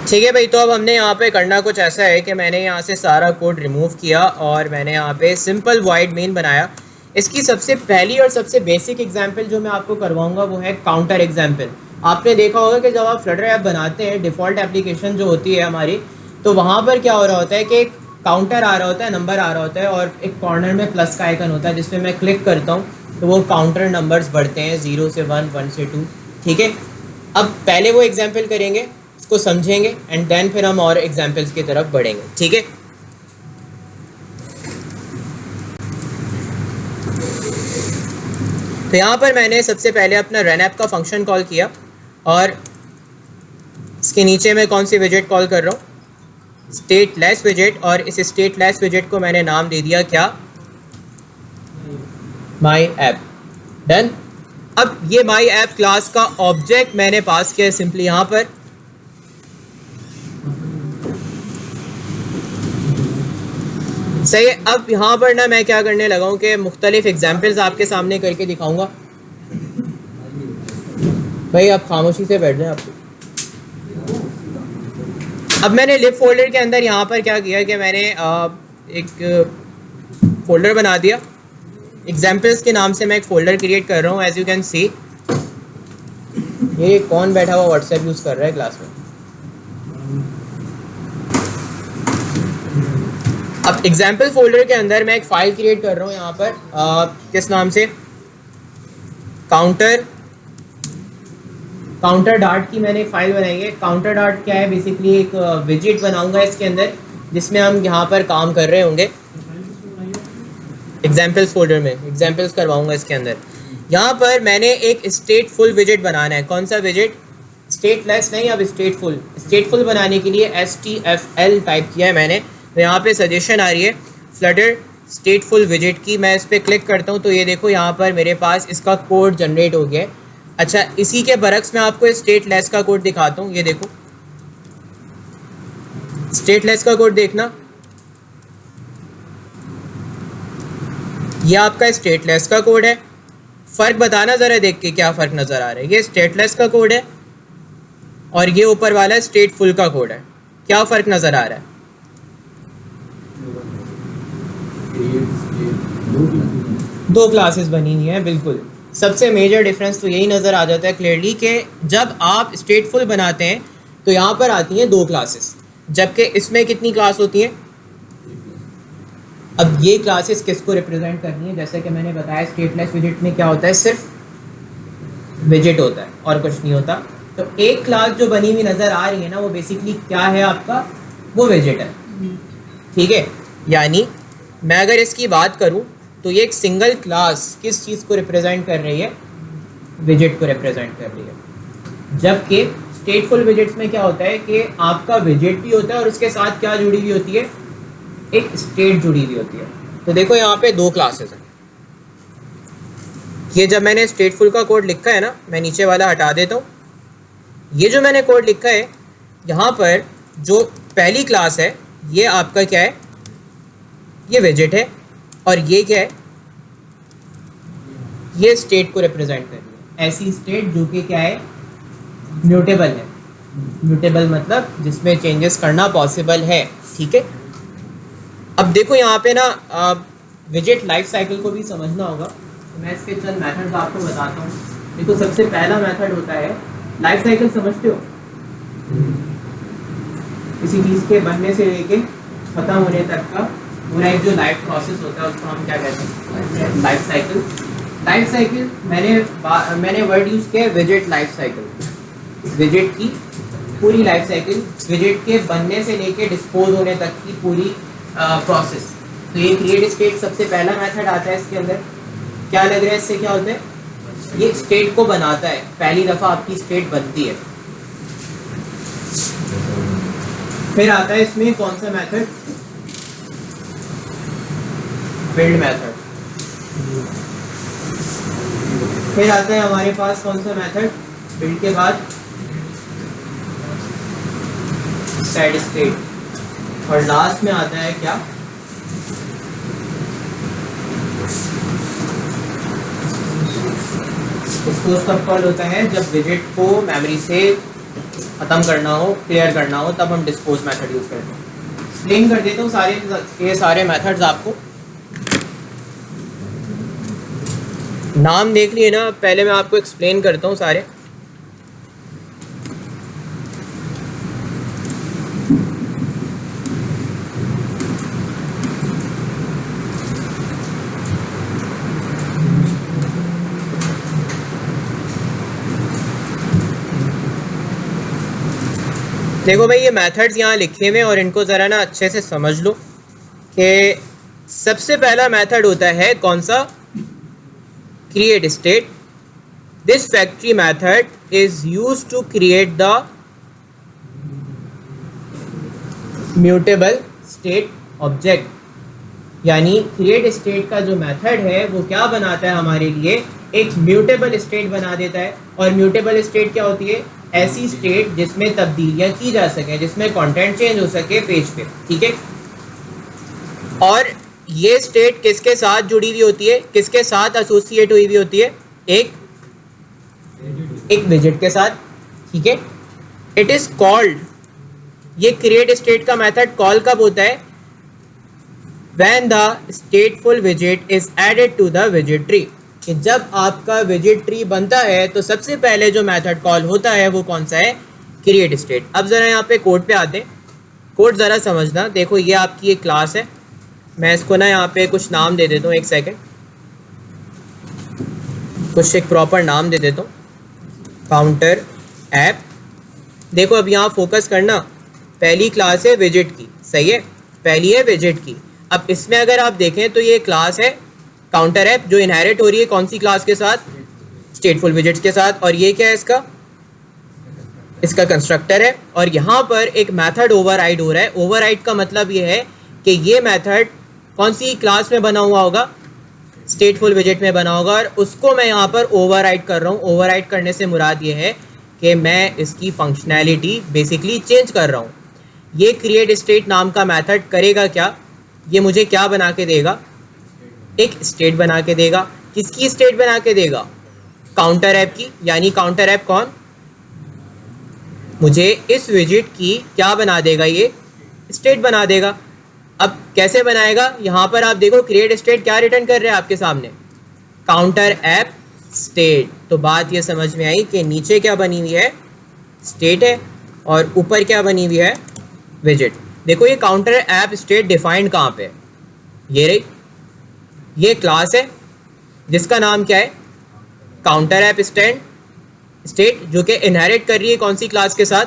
ठीक है भाई, तो अब हमने यहाँ पे करना कुछ ऐसा है कि मैंने यहाँ से सारा कोड रिमूव किया और मैंने यहाँ पे सिंपल वॉइड मेन बनाया। इसकी सबसे पहली और सबसे बेसिक एग्जांपल जो मैं आपको करवाऊंगा वो है काउंटर एग्जांपल। आपने देखा होगा कि जब आप फ्लटर ऐप बनाते हैं, डिफ़ॉल्ट एप्लीकेशन जो होती है हमारी, तो वहाँ पर क्या हो रहा होता है कि एक काउंटर आ रहा होता है, नंबर आ रहा होता है और एक कॉर्नर में प्लस का आइकन होता है जिसमें मैं क्लिक करता हूँ तो वो काउंटर नंबर्स बढ़ते हैं 0 से 1, 1 से 2। ठीक है, अब पहले वो एग्जाम्पल करेंगे, उसको समझेंगे एंड देन फिर हम और एग्जाम्पल्स की तरफ बढ़ेंगे। ठीक है, तो यहाँ पर मैंने सबसे पहले अपना रन ऐप का फंक्शन कॉल किया और इसके नीचे मैं कौन सी विजेट कॉल कर रहा हूँ, स्टेटलेस विजेट, और इस स्टेटलेस विजेट को मैंने नाम दे दिया क्या, माई ऐप। डन। अब ये माई ऐप क्लास का ऑब्जेक्ट मैंने पास किया सिंपली यहाँ पर। सही है, अब यहाँ पर ना मैं क्या करने लगा हूँ कि मुख्तलिफ एग्जाम्पल्स आपके सामने करके दिखाऊंगा। भाई आप खामोशी से बैठ जाएं। आप अब मैंने लिब फोल्डर के अंदर यहाँ पर क्या किया कि मैंने एक फोल्डर बना दिया। एग्जाम्पल्स के नाम से मैं एक फ़ोल्डर क्रिएट कर रहा हूँ। एज यू कैन सी, ये कौन बैठा हुआ व्हाट्सएप यूज़ कर रहा है क्लास में। अब एग्जाम्पल फोल्डर के अंदर मैं एक फ़ाइल क्रिएट कर रहा हूँ यहाँ पर किस नाम से, काउंटर डाट की मैंने एक फ़ाइल बनाई है। काउंटर डाट क्या है, बेसिकली एक विजेट बनाऊंगा इसके अंदर जिसमें हम यहाँ पर काम कर रहे होंगे। एग्जाम्पल्स फोल्डर में एग्जाम्पल्स करवाऊंगा इसके अंदर। यहाँ पर मैंने एक स्टेटफुल विजेट बनाना है। कौन सा विजेट, स्टेटलेस नहीं, अब स्टेटफुल। स्टेटफुल बनाने के लिए STFL टाइप किया है मैंने। तो यहाँ पे सजेशन आ रही है फ्लटर स्टेटफुल विजेट की। मैं इस पर क्लिक करता हूँ तो ये देखो यहाँ पर मेरे पास इसका कोड जनरेट हो गया है। अच्छा, इसी के बरक्स मैं आपको स्टेटलेस का कोड दिखाता हूँ। ये देखो स्टेटलेस का कोड देखना, ये आपका स्टेटलेस का कोड है। फ़र्क बताना ज़रा देख के क्या फ़र्क नज़र आ रहा है। ये स्टेटलेस का कोड है और ये ऊपर वाला स्टेटफुल का कोड है। क्या फ़र्क नज़र आ रहा है? दो क्लासेस बनी हुई हैं, बिल्कुल। सबसे मेजर डिफरेंस तो यही नज़र आ जाता है क्लियरली कि जब आप स्टेटफुल बनाते हैं तो यहाँ पर आती हैं दो क्लासेस, जबकि इसमें कितनी क्लास होती हैं। अब ये क्लासेस किसको रिप्रेजेंट करनी है, जैसे कि मैंने बताया स्टेटलेस विजेट में क्या होता है, सिर्फ विजेट होता है और कुछ नहीं होता। तो एक क्लास जो बनी हुई नज़र आ रही है ना, वो बेसिकली क्या है आपका, वो विजेट है। ठीक है, यानी मैं अगर इसकी बात करूं तो ये एक सिंगल क्लास किस चीज़ को रिप्रेजेंट कर रही है, विजेट को रिप्रेजेंट कर रही है। जबकि स्टेटफुल विजेट्स में क्या होता है कि आपका विजेट भी होता है और उसके साथ क्या जुड़ी हुई होती है, एक स्टेट जुड़ी हुई होती है। तो देखो यहाँ पे दो क्लासेस हैं। ये जब मैंने स्टेटफुल का कोड लिखा है ना, मैं नीचे वाला हटा देता हूँ। ये जो मैंने कोड लिखा है यहाँ पर, जो पहली क्लास है ये आपका क्या है, ये विजेट है, और ये क्या है, ये स्टेट को रिप्रेजेंट कर रही है। ऐसी स्टेट जो कि क्या है, म्यूटेबल है। म्यूटेबल मतलब जिसमें चेंजेस करना पॉसिबल है। ठीक है, अब देखो यहाँ पे ना विजेट लाइफ साइकिल को भी समझना होगा। तो मैं इसके चंद मेथड्स आपको बताता हूँ। देखो सबसे पहला मेथड होता है लाइफ साइकिल, समझते हो, किसी चीज़ के बनने से लेके ख़त्म होने तक का पूरा एक जो लाइफ प्रोसेस होता है उसको हम क्या कहते हैं, लाइफ साइकिल। लाइफ साइकिल मैंने वर्ड यूज़ किया है विजेट लाइफ साइकिल। विजेट की पूरी लाइफ साइकिल, विजेट के बनने से लेके डिस्पोज होने तक की पूरी प्रोसेस। तो ये क्रिएट स्टेट सबसे पहला मेथड आता है। इसके अंदर क्या लग रहा है, इससे क्या होता है, ये स्टेट को बनाता है। पहली दफ़ा आपकी स्टेट बनती है। फिर आता है इसमें कौन सा मेथड, बिल्ड मेथड। फिर आता है हमारे पास कौन सा मेथड, बिल्ड के बाद सेट स्टेट, और लास्ट में आता है क्या, इसको कब कॉल होता है, जब विजेट को मेमोरी से ख़त्म करना हो, क्लियर करना हो, तब हम डिस्पोज मेथड यूज़ करते हैं। एक्सप्लेन कर देता हूँ ये सारे मेथड्स आपको। नाम देख लिए ना, पहले मैं आपको एक्सप्लेन करता हूँ सारे। देखो भाई, ये मेथड्स यहाँ लिखे हुए और इनको ज़रा ना अच्छे से समझ लो कि सबसे पहला मेथड होता है कौन सा, create state. This factory method is use to create the mutable state object. यानी क्रिएट स्टेट का जो मेथड है वो क्या बनाता है हमारे लिए, एक म्यूटेबल स्टेट बना देता है। और म्यूटेबल स्टेट क्या होती है, ऐसी स्टेट जिसमें तब्दीलियां की जा सके, जिसमें कंटेंट चेंज हो सके पेज पे, ठीक है। और ये स्टेट किसके साथ जुड़ी हुई होती है, किसके साथ एसोसिएट हुई हुई होती है, एक विजिट के साथ, ठीक है। इट इज कॉल्ड, ये क्रिएट स्टेट का मेथड कॉल कब होता है, when the स्टेटफुल visit is added to the visit tree. कि जब आपका विजिट ट्री बनता है तो सबसे पहले जो मेथड कॉल होता है वो कौन सा है, क्रिएट स्टेट। अब ज़रा यहाँ पे कोड पे आते हैं, कोड ज़रा समझना। देखो ये आपकी एक क्लास है, मैं इसको ना यहाँ पे कुछ नाम दे देता हूँ, एक सेकंड, कुछ एक प्रॉपर नाम दे देता हूँ, काउंटर ऐप। देखो अब यहाँ फोकस करना, पहली क्लास है विजिट की, सही है, पहली है विजिट की। अब इसमें अगर आप देखें तो ये क्लास है काउंटर ऐप जो इनहेरिट हो रही है कौन सी क्लास के साथ, स्टेटफुल विजिट्स के साथ। और ये क्या है, इसका कंस्ट्रक्टर है। और यहाँ पर एक मेथड ओवरराइड हो रहा है। ओवरराइड का मतलब ये है कि ये मेथड कौन सी क्लास में बना हुआ होगा, स्टेटफुल विजिट में बना होगा, और उसको मैं यहाँ पर ओवरराइड कर रहा हूँ। ओवरराइड करने से मुराद ये है कि मैं इसकी फंक्शनैलिटी बेसिकली चेंज कर रहा हूँ। ये क्रिएट स्टेट नाम का मेथड करेगा क्या, ये मुझे क्या बना के देगा, एक स्टेट बना के देगा। किसकी स्टेट बना के देगा, काउंटर ऐप की। यानी काउंटर ऐप कौन, मुझे इस विजिट की क्या बना देगा, ये स्टेट बना देगा। अब कैसे बनाएगा, यहाँ पर आप देखो क्रिएट स्टेट क्या रिटर्न कर रहे हैं आपके सामने, काउंटर ऐप स्टेट। तो बात ये समझ में आई कि नीचे क्या बनी हुई है, स्टेट है, और ऊपर क्या बनी हुई है, विजिट। देखो ये काउंटर ऐप स्टेट डिफाइंड कहाँ पे है, ये रही, ये क्लास है जिसका नाम क्या है, काउंटर ऐप स्टेट, जो कि इनहेरिट कर रही है कौन सी क्लास के साथ,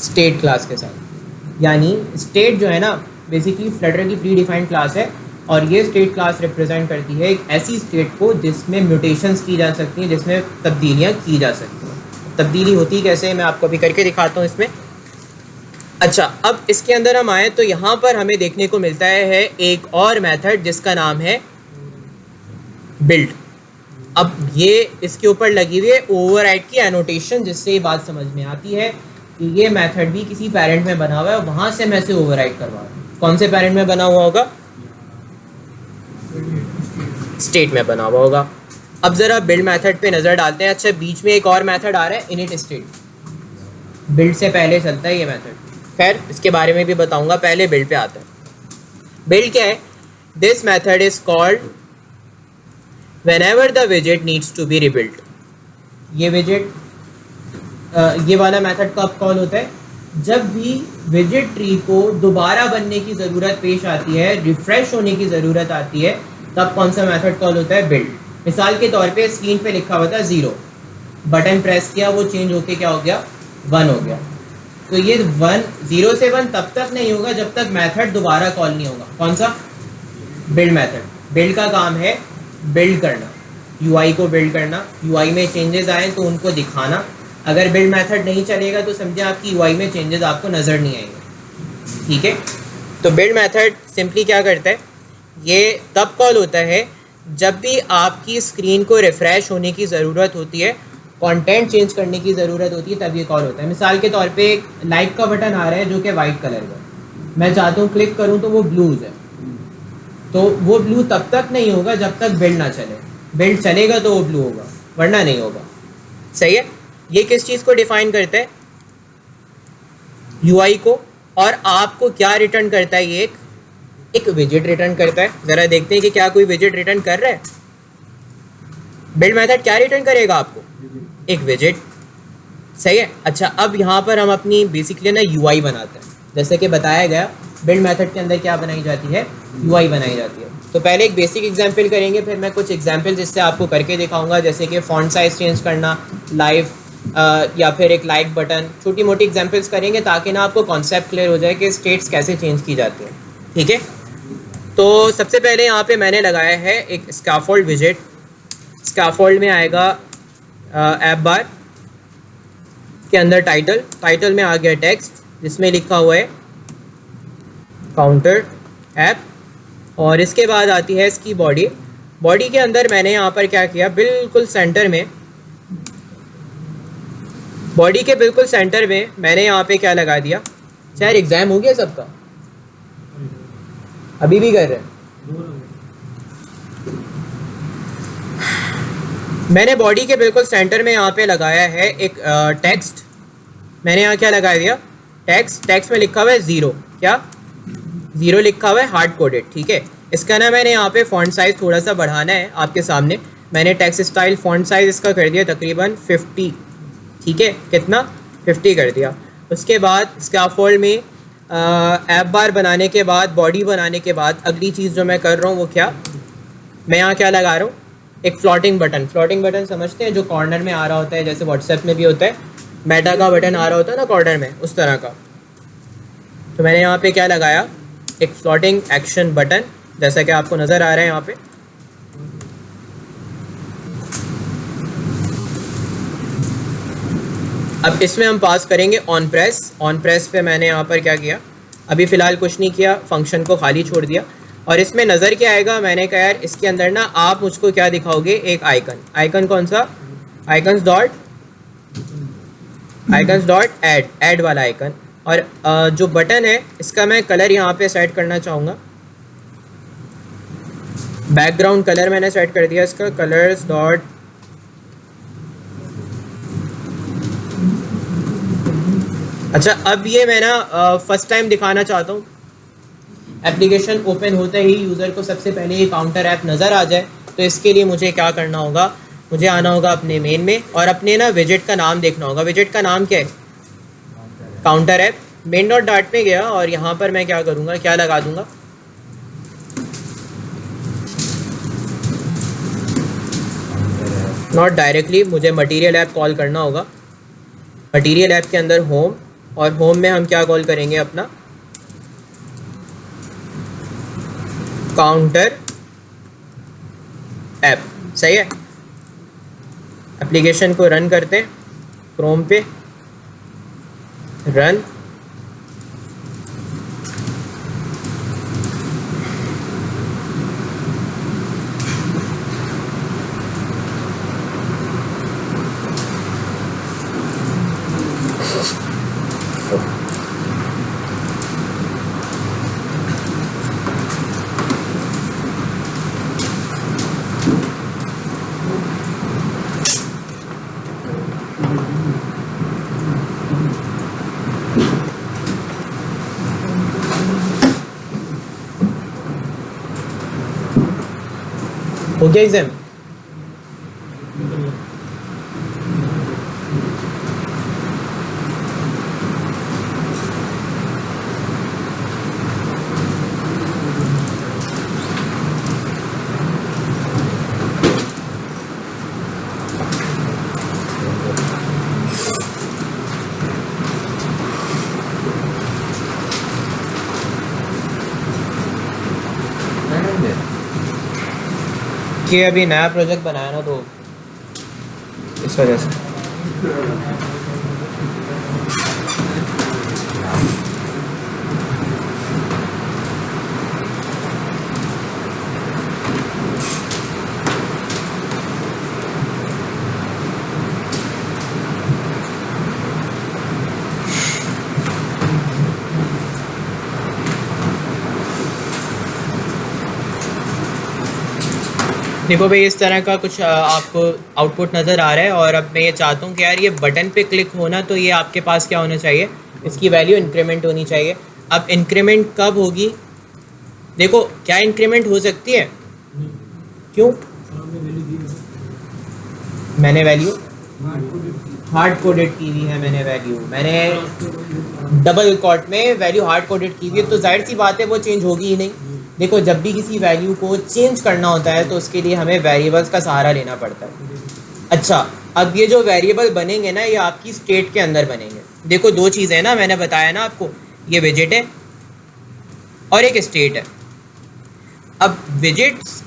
स्टेट क्लास के साथ। यानी स्टेट जो है ना बेसिकली फ्लटर की प्री डिफाइंड क्लास है, और ये स्टेट क्लास रिप्रेजेंट करती है एक ऐसी स्टेट को जिसमें म्यूटेशंस की जा सकती हैं, जिसमें तब्दीलियाँ की जा सकती हैं। तब्दीली होती कैसे, मैं आपको अभी करके दिखाता हूँ इसमें। अच्छा, अब इसके अंदर हम आए तो यहाँ पर हमें देखने को मिलता है एक और मेथड जिसका नाम है बिल्ड। अब ये इसके ऊपर लगी हुई है ओवरराइड की एनोटेशन, जिससे ये बात समझ में आती है कि ये मेथड भी किसी पेरेंट में बना हुआ है और वहाँ से मैं इसे ओवरराइड करवा रहा हूँ। कौन से पेरेंट में बना हुआ होगा, स्टेट में बना हुआ होगा। अब ज़रा बिल्ड मेथड पे नज़र डालते हैं। अच्छा, बीच में एक और मेथड आ रहा है इनिट स्टेट, बिल्ड से पहले चलता है ये मेथड। खैर इसके बारे में भी बताऊंगा, पहले बिल्ड पे आता है। बिल्ड क्या है, this method is called whenever the विजिट नीड्स टू बी रिबिल्ट। ये विजिट ये वाला मेथड कब कॉल होता है, जब भी विजिट ट्री को दोबारा बनने की ज़रूरत पेश आती है, रिफ्रेश होने की ज़रूरत आती है, तब कौन सा मेथड कॉल होता है, बिल्ड। मिसाल के तौर पे स्क्रीन पे लिखा हुआ था 0, बटन प्रेस किया, वो चेंज होके क्या हो गया, 1 हो गया। तो ये 0 से 1 तब तक नहीं होगा जब तक मेथड दोबारा कॉल नहीं होगा। कौन सा, बिल्ड मेथड। बिल्ड का काम है बिल्ड करना, यूआई को बिल्ड करना, यूआई में चेंजेस आए तो उनको दिखाना। अगर बिल्ड मेथड नहीं चलेगा तो समझे आपकी यूआई में चेंजेस आपको नज़र नहीं आएंगे, ठीक है। तो बिल्ड मेथड सिंपली क्या करता है, ये तब कॉल होता है जब भी आपकी स्क्रीन को रिफ़्रेश होने की ज़रूरत होती है, कंटेंट चेंज करने की ज़रूरत होती है, तब ये कॉल होता है। मिसाल के तौर पे एक लाइक का बटन आ रहा है जो कि वाइट कलर का, मैं चाहता हूँ क्लिक करूँ तो वो ब्लूज़ है, तो वो ब्लू तब तक नहीं होगा जब तक बिल्ड ना चले। बिल्ड चलेगा तो वो ब्लू होगा, वरना नहीं होगा, सही है। ये किस चीज़ को डिफाइन करता है? UI को। और आपको क्या रिटर्न करता है? ये एक विजिट रिटर्न करता है। ज़रा देखते हैं कि क्या कोई विजिट रिटर्न कर रहा है। बिल्ड मेथड क्या रिटर्न करेगा आपको? एक विजिट। सही है। अच्छा, अब यहाँ पर हम अपनी बेसिकली ना UI बनाते हैं। जैसे कि बताया गया बिल्ड मेथड के अंदर क्या बनाई जाती है? UI बनाई जाती है। तो पहले एक बेसिक एग्जांपल करेंगे, फिर मैं कुछ एग्जांपल जिससे आपको करके दिखाऊंगा, जैसे कि फॉन्ट साइज चेंज करना, लाइव या फिर एक लाइक बटन। छोटी मोटी एग्जांपल्स करेंगे ताकि ना आपको कॉन्सेप्ट क्लियर हो जाए कि स्टेट्स कैसे चेंज की जाती हैं। ठीक है। तो सबसे पहले यहाँ पे मैंने लगाया है एक स्कैफोल्ड विजिट। स्कैफोल्ड में आएगा ऐप बार के अंदर टाइटल में आ गया टेक्स्ट जिसमें लिखा हुआ है काउंटर ऐप, और इसके बाद आती है इसकी बॉडी के अंदर मैंने यहाँ पर क्या किया, बिल्कुल सेंटर में, बॉडी के बिल्कुल सेंटर में मैंने यहाँ पे क्या लगा दिया। शायद एग्जाम हो गया सबका? अभी भी कर रहे हैं? मैंने बॉडी के बिल्कुल सेंटर में यहाँ पे लगाया है एक टेक्स्ट। मैंने यहाँ क्या लगा दिया? टेक्स्ट में लिखा हुआ है 0। क्या 0 लिखा हुआ है, हार्ड कोडेड। ठीक है। इसका ना मैंने यहाँ पे फॉन्ट साइज थोड़ा सा बढ़ाना है आपके सामने। मैंने टेक्स्ट स्टाइल फॉन्ट साइज इसका कर दिया तकरीबन 50। ठीक है, कितना? 50 कर दिया। उसके बाद स्कैफोल्ड में ऐप बार बनाने के बाद, बॉडी बनाने के बाद अगली चीज़ जो मैं कर रहा हूँ वो क्या, मैं यहाँ क्या लगा रहा हूँ, एक फ्लोटिंग बटन समझते हैं, जो कॉर्नर में आ रहा होता है, जैसे व्हाट्सएप में भी होता है, मेटा का बटन आ रहा होता है ना कॉर्नर में, उस तरह का। तो मैंने यहाँ पे क्या लगाया, एक फ्लोटिंग एक्शन बटन, जैसा कि आपको नज़र आ रहा है यहाँ पे। अब इसमें हम पास करेंगे ऑन प्रेस पे मैंने यहाँ पर क्या किया, अभी फ़िलहाल कुछ नहीं किया, फंक्शन को खाली छोड़ दिया। और इसमें नज़र क्या आएगा, मैंने कहा यार इसके अंदर ना आप मुझको क्या दिखाओगे, एक आइकन कौन सा, आइकन्स डॉट ऐड वाला आइकन। और जो बटन है इसका मैं कलर यहाँ पे सेट करना चाहूँगा, बैकग्राउंड कलर मैंने सेट कर दिया इसका, कलर्स डॉट अच्छा। अब ये मैं ना फर्स्ट टाइम दिखाना चाहता हूँ। एप्लीकेशन ओपन होते ही यूज़र को सबसे पहले ये काउंटर ऐप नज़र आ जाए, तो इसके लिए मुझे क्या करना होगा, मुझे आना होगा अपने मेन में और अपने ना विजेट का नाम देखना होगा। विजेट का नाम क्या है, counter app. Main dot dot में गया और यहाँ पर मैं क्या करूँगा, क्या लगा दूँगा, नॉट डायरेक्टली, मुझे मटेरियल ऐप कॉल करना होगा। मटेरियल ऐप के अंदर होम, और होम में हम क्या कॉल करेंगे, अपना काउंटर ऐप। सही है। एप्लीकेशन को रन करते हैं, क्रोम पे रन। हो गया एग्जाम? कि अभी नया प्रोजेक्ट बनाया ना, तो इस वजह से। देखो भाई इस तरह का कुछ आपको आउटपुट नज़र आ रहा है, और अब मैं ये चाहता हूँ कि यार ये बटन पे क्लिक होना, तो ये आपके पास क्या होना चाहिए, इसकी वैल्यू इंक्रीमेंट होनी चाहिए। अब इंक्रीमेंट कब होगी? देखो क्या इंक्रीमेंट हो सकती है? क्यों? मैंने वैल्यू हार्ड कोडेड की हुई है, मैंने डबल कॉट में वैल्यू हार्ड कोडेड की हुई है, तो जाहिर सी बात है वो चेंज होगी ही नहीं। देखो जब भी किसी वैल्यू को चेंज करना होता है तो उसके लिए हमें वेरिएबल्स का सहारा लेना पड़ता है। अच्छा, अब ये जो वेरिएबल बनेंगे ना, ये आपकी स्टेट के अंदर बनेंगे। देखो दो चीज़ें हैं ना, मैंने बताया ना आपको, ये विजिट है और एक स्टेट है। अब विजिट्स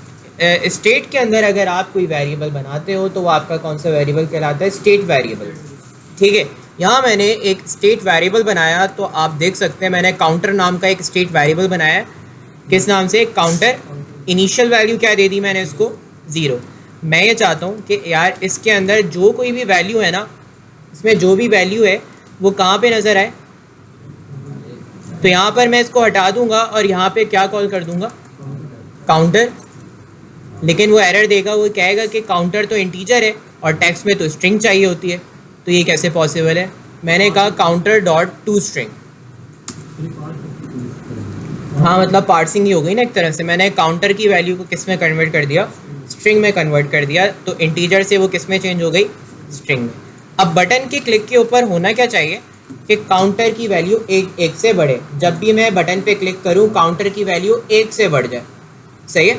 स्टेट के अंदर अगर आप कोई वेरिएबल बनाते हो तो वो आपका कौन सा वेरिएबल कहलाता है? State variable. ठीक है, यहाँ मैंने एक स्टेट वेरिएबल बनाया, तो आप देख सकते हैं मैंने काउंटर नाम का एक स्टेट वेरिएबल बनाया है। किस नाम से? काउंटर। इनिशियल वैल्यू क्या दे दी मैंने इसको? 0। मैं ये चाहता हूँ कि यार इसके अंदर जो कोई भी वैल्यू है ना, इसमें जो भी वैल्यू है वो कहाँ पे नज़र आए। तो यहाँ पर मैं इसको हटा दूंगा और यहाँ पे क्या कॉल कर दूंगा? काउंटर। लेकिन वो एरर देगा, वो कहेगा कि काउंटर तो इंटीजर है और टेक्स्ट में तो स्ट्रिंग चाहिए होती है, तो ये कैसे पॉसिबल है? मैंने कहा काउंटर डॉट टू स्ट्रिंग। हाँ मतलब पार्सिंग ही हो गई ना एक तरह से। मैंने काउंटर की वैल्यू को किस में कन्वर्ट कर दिया? स्ट्रिंग में कन्वर्ट कर दिया। तो इंटीजर से वो किस में चेंज हो गई? स्ट्रिंग में। अब बटन के क्लिक के ऊपर होना क्या चाहिए कि काउंटर की वैल्यू एक से बढ़े। जब भी मैं बटन पे क्लिक करूँ काउंटर की वैल्यू 1 से बढ़ जाए। सही है?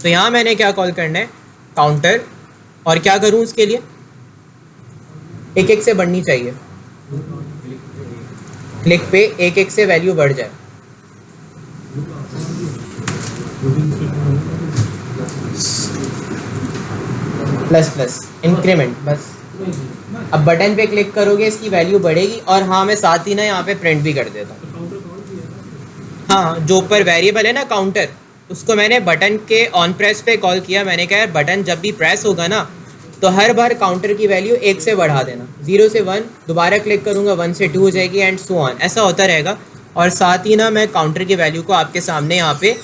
तो यहाँ मैंने क्या कॉल करना है? काउंटर। और क्या करूँ उसके लिए? 1 से बढ़नी चाहिए। क्लिक पे 1 से वैल्यू बढ़ जाए। प्लस प्लस इंक्रीमेंट बस। अब बटन पे क्लिक करोगे इसकी वैल्यू बढ़ेगी। और हाँ मैं साथ ही ना यहाँ पे प्रिंट भी कर देता हूँ। हाँ जो ऊपर वेरिएबल है ना काउंटर, उसको मैंने बटन के ऑन प्रेस पे कॉल किया। मैंने कहा यार बटन जब भी प्रेस होगा ना तो हर बार काउंटर की वैल्यू 1 से बढ़ा देना। 0 से 1, दोबारा क्लिक करूँगा 1 से 2 हो जाएगी एंड सो ऑन, ऐसा होता रहेगा। और साथ ही ना मैं काउंटर की वैल्यू को आपके सामने यहाँ पे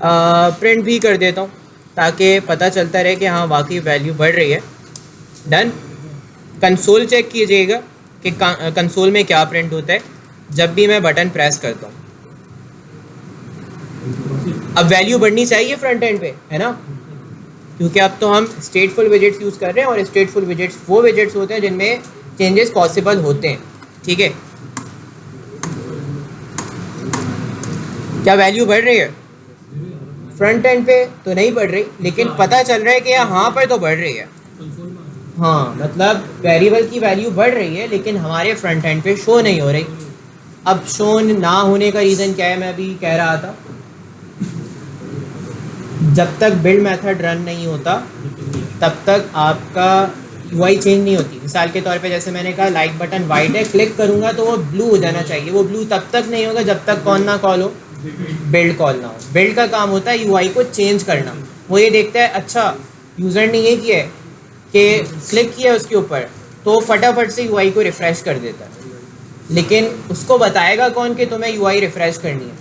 प्रिंट भी कर देता हूँ ताकि पता चलता रहे कि हाँ वाकई वैल्यू बढ़ रही है। डन। कंसोल चेक कीजिएगा कि कंसोल में क्या प्रिंट होता है जब भी मैं बटन प्रेस करता हूँ। अब वैल्यू बढ़नी चाहिए फ्रंट एंड पे, है ना, क्योंकि अब तो हम स्टेटफुल विजेट्स यूज़ कर रहे हैं और स्टेटफुल विजेट्स वो विजेट्स होते हैं जिनमें चेंजेस पॉसिबल होते हैं। ठीक है, क्या वैल्यू बढ़ रही है? फ्रंट एंड पे तो नहीं बढ़ रही, लेकिन पता चल रहा है कि यहाँ पर तो बढ़ रही है। हाँ मतलब वेरिएबल की वैल्यू बढ़ रही है लेकिन हमारे फ्रंट एंड पे शो नहीं हो रही। अब शो ना होने का रीज़न क्या है? मैं अभी कह रहा था, जब तक बिल्ड मेथड रन नहीं होता तब तक आपका यूआई चेंज नहीं होती। मिसाल के तौर पे जैसे मैंने कहा लाइक बटन वाइट है, क्लिक करूँगा तो वो ब्लू हो जाना चाहिए। वो ब्लू तब तक नहीं होगा जब तक कौन ना कॉल हो? बिल्ड कॉल ना हो। बिल्ड का काम होता है यूआई को चेंज करना। वो ये देखता है अच्छा यूज़र ने ये किया है कि क्लिक किया उसके ऊपर, तो फटाफट से यूआई को रिफ़्रेश कर देता है। लेकिन उसको बताएगा कौन कि तुम्हें यूआई रिफ़्रेश करनी है?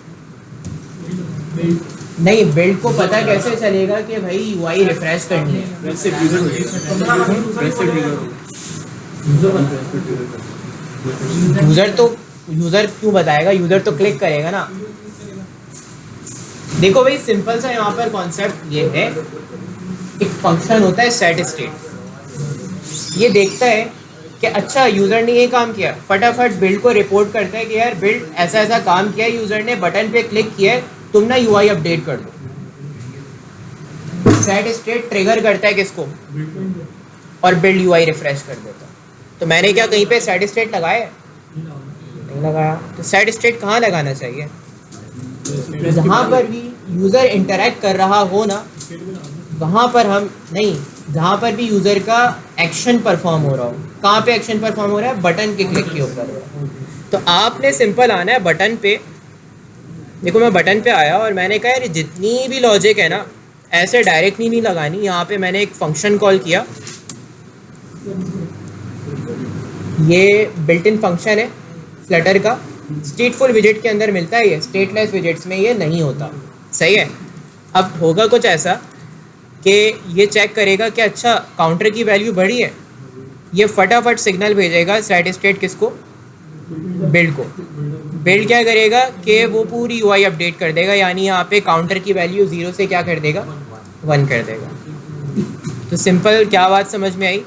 नहीं, बिल्ड को पता कैसे चलेगा कि भाई यूआई रिफ़्रेश करनी है? यूज़र क्यों बताएगा? यूज़र तो क्लिक करेगा ना। देखो भाई सिंपल सा यहाँ पर कॉन्सेप्ट ये है, एक फंक्शन होता है सेट स्टेट। ये देखता है कि अच्छा यूज़र ने ये काम किया, फटाफट बिल्ड को रिपोर्ट करता है कि यार बिल्ड ऐसा ऐसा काम किया, यूज़र ने बटन पे क्लिक किया है, तुम ना यूआई अपडेट कर दो। सेट स्टेट ट्रिगर करता है किसको? और बिल्ड यूआई रिफ्रेश कर देता है। तो मैंने क्या कहीं पे सेट स्टेट लगाया? नहीं लगाया। तो सेट स्टेट कहाँ लगाना चाहिए? जहाँ पर भी यूज़र इंटरेक्ट कर रहा हो ना, वहाँ पर हम नहीं, जहाँ पर भी यूज़र का एक्शन परफॉर्म हो रहा हो। कहाँ पे एक्शन परफॉर्म हो रहा है? बटन के क्लिक के ऊपर। तो आपने सिंपल आना है बटन पे। देखो मैं बटन पे आया और मैंने कहा यार जितनी भी लॉजिक है ना ऐसे डायरेक्टली नहीं लगानी। यहाँ पे मैंने एक फंक्शन कॉल किया, ये बिल्ट इन फंक्शन है फ्लटर का, स्टेटफुल विजेट के अंदर मिलता है, ये स्टेटलेस विजेट्स में ये नहीं होता। सही है। अब होगा कुछ ऐसा कि ये चेक करेगा कि अच्छा काउंटर की वैल्यू बढ़ी है, ये फटाफट सिग्नल भेजेगा सेट स्टेट किसको, बिल्ड को। बिल्ड क्या करेगा कि वो पूरी यूआई अपडेट कर देगा, यानी यहाँ पे काउंटर की वैल्यू 0 से क्या कर देगा, 1 कर देगा। तो सिंपल क्या बात समझ में आई,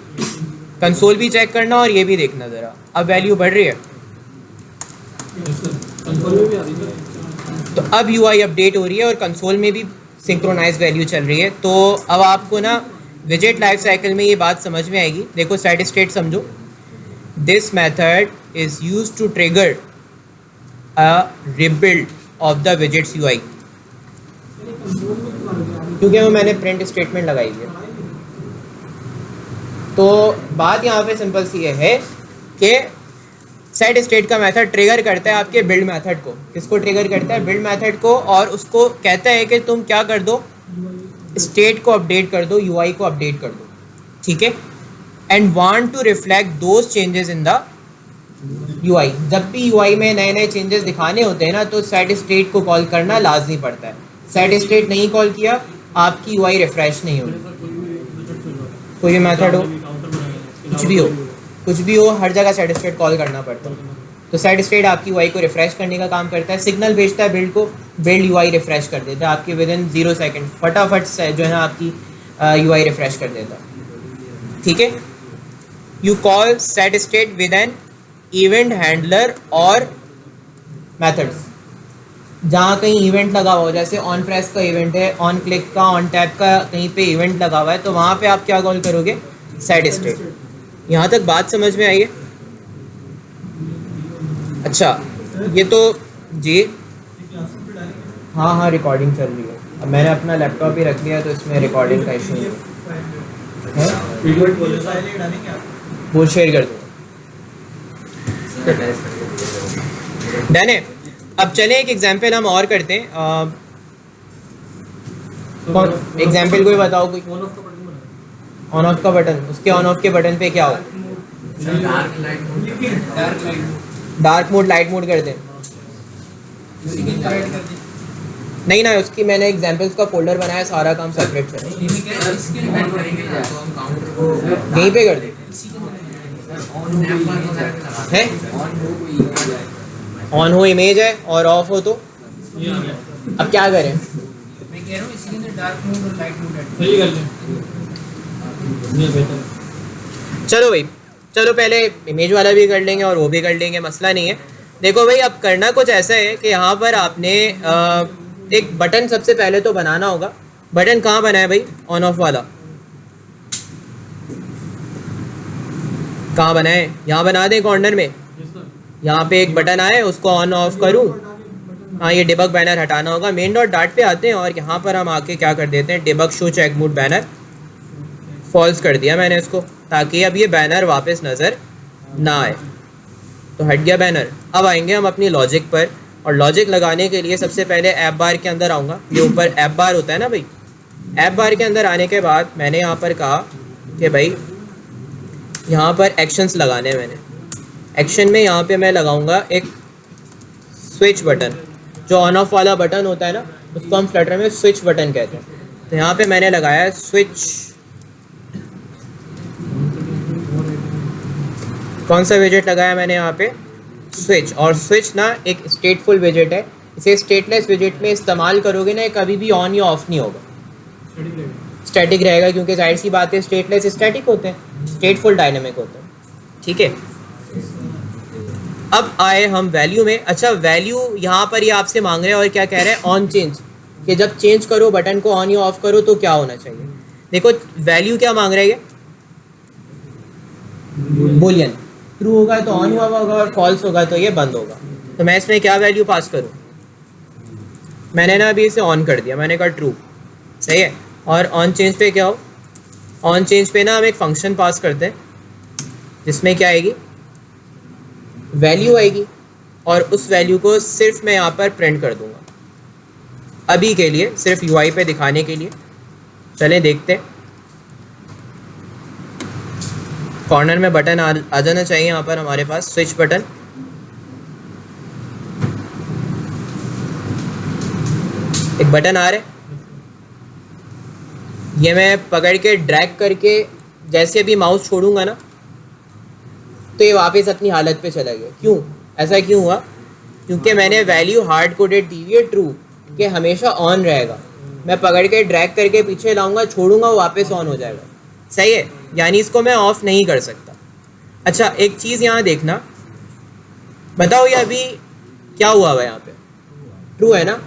कंसोल भी चेक करना और ये भी देखना ज़रा, अब वैल्यू बढ़ रही है तो अब यूआई अपडेट हो रही है और कंसोल में भी सिंक्रोनाइज वैल्यू चल रही है। तो अब आपको ना विजेट लाइफ साइकिल में ये बात समझ में आएगी। देखो सेट स्टेट समझो, this method is use to trigger a rebuild of the widgets UI, क्योंकि वो मैंने प्रिंट स्टेटमेंट लगाई है। तो बात यहाँ पे सिंपल सी ये है कि सेट स्टेट का मेथड ट्रिगर करता है आपके बिल्ड मेथड को। किसको ट्रिगर करता है, बिल्ड मेथड को, और उसको कहता है कि तुम क्या कर दो, स्टेट को अपडेट कर दो, यूआई को अपडेट कर दो, ठीक है। And want to reflect those changes in the UI. जब भी यूआई में नए नए चेंजेस दिखाने होते हैं ना, तो सेट स्टेट को कॉल करना लाजमी पड़ता है। सेट स्टेट नहीं कॉल किया आपकी यूआई रिफ्रेश नहीं होगी। कोई भी मेथड हो, कुछ भी हो, हर जगह सेट स्टेट कॉल करना पड़ता है। तो सेट स्टेट आपकी यूआई को रिफ्रेश करने का काम करता है, सिग्नल भेजता है बिल्ड को, बिल्ड यूआई रिफ्रेश कर देता है आपके विद इन 0 सेकेंड, फटाफट से जो है ना आपकी यूआई रिफ्रेश कर देता है, ठीक है। You call set state with an event handler और मेथड्स। जहाँ कहीं इवेंट लगा हुआ हो, जैसे ऑन प्रेस का इवेंट है, ऑन क्लिक का, ऑन टैप का कहीं पे इवेंट लगा हुआ है, तो वहाँ पे आप क्या कॉल करोगे, सेट स्टेट। यहाँ तक बात समझ में आई है? अच्छा, ये तो जी हाँ हाँ रिकॉर्डिंग चल रही है। अब मैंने अपना लैपटॉप ही रख लिया तो इसमें रिकॉर्डिंग का इशू है, वो शेयर कर दो। डन है। अब चलें एक एग्जांपल हम और करते हैं। एग्जांपल कोई बताओ, कोई ऑन ऑफ का बटन, उसके ऑन ऑफ के बटन पे क्या हो, डार्क मोड लाइट मोड कर दें। नहीं ना, उसकी मैंने एग्जांपल्स का फोल्डर बनाया, सारा काम सेपरेट चल यहीं पे कर दे है। ऑन हो इमेज है और ऑफ हो तो अब क्या करें, मैं कह रहा हूं इसके अंदर डार्क मोड और लाइट मोड सही कर लें। चलो भाई, चलो पहले इमेज वाला भी कर लेंगे और वो भी कर लेंगे, मसला नहीं है। देखो भाई, अब करना कुछ ऐसा है कि यहाँ पर आपने एक बटन सबसे पहले तो बनाना होगा। बटन कहाँ बना है भाई, ऑन ऑफ वाला कहाँ बना है, यहाँ बना दें कॉर्नर में। यहाँ पे एक बटन आए, उसको ऑन ऑफ करूँ, हाँ ये डिबग बैनर हटाना होगा। मेन डॉट डाट पे आते हैं और यहाँ पर हम आके क्या कर देते हैं, debug show check mode banner false कर दिया मैंने इसको, ताकि अब ये बैनर वापस नज़र ना आए। तो हट गया बैनर। अब आएंगे हम अपनी लॉजिक पर, और लॉजिक लगाने के लिए सबसे पहले ऐप बार के अंदर आऊँगा। ये ऊपर ऐप बार होता है ना भाई, ऐप बार के अंदर आने के बाद मैंने यहाँ पर कहा कि भाई यहाँ पर एक्शंस लगाने हैं। मैंने एक्शन में यहाँ पे मैं लगाऊंगा एक स्विच बटन, जो ऑन ऑफ वाला बटन होता है ना, उसको हम फ्लटर में स्विच बटन कहते हैं। तो यहाँ पे मैंने लगाया है स्विच। कौन सा विजेट लगाया मैंने यहाँ पे, स्विच। और स्विच ना एक स्टेटफुल विजेट है, इसे स्टेटलेस विजेट में इस्तेमाल करोगे ना, कभी भी ऑन या ऑफ नहीं होगा, स्टैटिक रहेगा, क्योंकि जाहिर सी बात है स्टेटलेस स्टैटिक होते हैं, स्टेटफुल डायनेमिक होते हैं, ठीक है। अब आए हम वैल्यू में। अच्छा, वैल्यू यहाँ पर ये आपसे मांग रहे हैं और क्या कह रहे हैं, ऑन चेंज, कि जब चेंज करो बटन को, ऑन या ऑफ करो तो क्या होना चाहिए। देखो वैल्यू क्या मांग रहे हैं, बुलियन, ट्रू होगा तो ऑन हुआ होगा और फॉल्स होगा तो ये बंद होगा। तो मैं इसमें क्या वैल्यू पास करूँ, मैंने ना अभी इसे ऑन कर दिया, मैंने कहा ट्रू, सही है। और ऑन चेंज पे क्या हो, ऑन चेंज पे ना हम एक फंक्शन पास करते हैं जिसमें क्या आएगी, वैल्यू आएगी, और उस वैल्यू को सिर्फ मैं यहाँ पर प्रिंट कर दूंगा अभी के लिए, सिर्फ यूआई पे दिखाने के लिए। चलें देखते हैं। कॉर्नर में बटन आ जाना चाहिए यहाँ पर हमारे पास, स्विच बटन। एक बटन आ रहा है, ये मैं पकड़ के ड्रैग करके जैसे भी माउस छोड़ूंगा ना तो ये वापस अपनी हालत पे चला गया। क्यों? ऐसा क्यों हुआ? क्योंकि मैंने वैल्यू हार्ड कोडेड दी हुई है ट्रू कि हमेशा ऑन रहेगा। मैं पकड़ के ड्रैग करके पीछे लाऊंगा, छोड़ूंगा, वो वापस ऑन हो जाएगा। सही है, यानी इसको मैं ऑफ नहीं कर सकता। अच्छा, एक चीज़ यहाँ देखना, बताओ ये अभी क्या हुआ हुआ यहाँ पे? ट्रू है ना?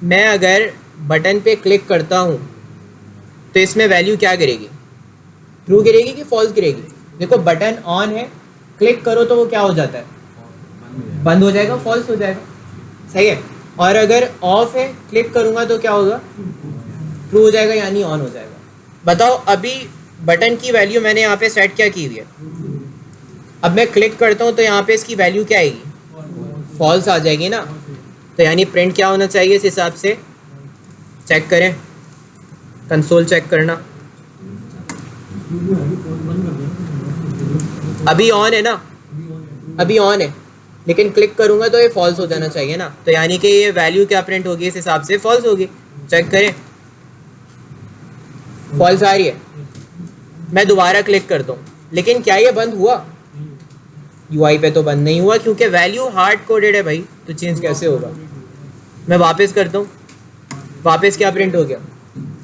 मैं अगर बटन पे क्लिक करता हूँ तो इसमें वैल्यू क्या गिरेगी? ट्रू गिरेगी कि फॉल्स गिरेगी? देखो बटन ऑन है, क्लिक करो तो वो क्या हो जाता है? बंद हो जाएगा, फॉल्स हो जाएगा। सही है। और अगर ऑफ है, क्लिक करूँगा तो क्या होगा? ट्रू हो जाएगा, यानी ऑन हो जाएगा। बताओ अभी बटन की वैल्यू मैंने यहाँ पे सेट क्या की हुई है? अब मैं क्लिक करता हूँ तो यहाँ पे इसकी वैल्यू क्या आएगी? फॉल्स आ जाएगी ना। तो यानी प्रिंट क्या होना चाहिए? इस हिसाब से चेक करें, कंसोल चेक करना। अभी ऑन है ना? अभी ऑन है, लेकिन क्लिक करूंगा तो ये फॉल्स हो जाना चाहिए ना। तो यानी कि ये वैल्यू क्या प्रिंट होगी? इस हिसाब से फॉल्स होगी। चेक करें, फॉल्स आ रही है। मैं दोबारा क्लिक करता हूँ, लेकिन क्या ये बंद हुआ? यूआई पे तो बंद नहीं हुआ, क्योंकि वैल्यू हार्ड कोडेड है भाई, तो चेंज कैसे होगा? मैं वापस करता हूँ, वापस क्या प्रिंट हो गया?